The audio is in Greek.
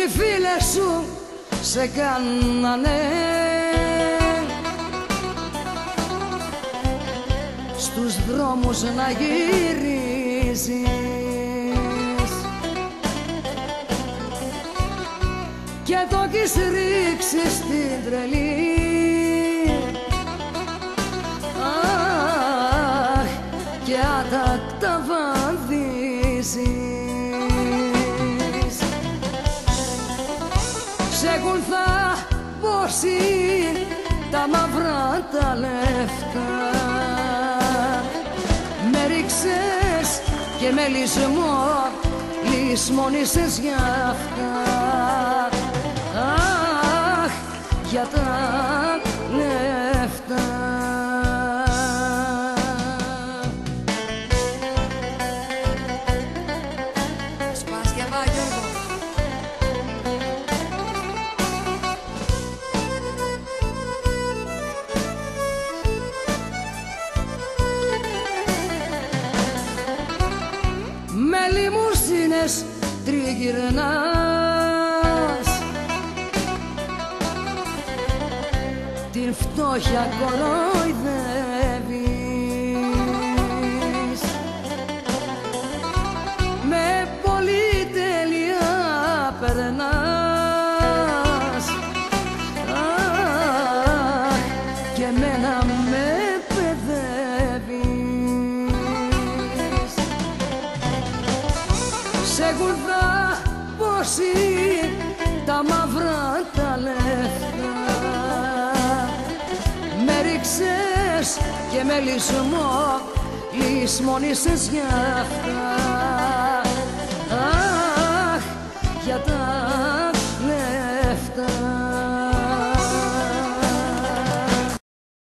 οι φίλες σου σε κάνανε στους δρόμους να γυρίζεις και το έχεις ρίξει στην τρελή. Αχ, και άτακτα βαδίζεις. Ξέχουν θα πόσει τα μαύρα τα λεφτά. Με ρίξες και με λυσμό λησμονήσες γι' αυτά. Αχ, για τα λεφτά. Σπάσια Γιώργο. Με λιμουσίνες τριγυρνάς, την φτώχεια κοροϊδεύεις, με πολυτέλεια περνάς. Αχ, και εμένα με παιδεύεις. Σέγουν θα πόσει τα μαύρα τα λεφτά. Με ρίξες και με λυσμό λησμονήσες γι' αυτά. Αχ, για τα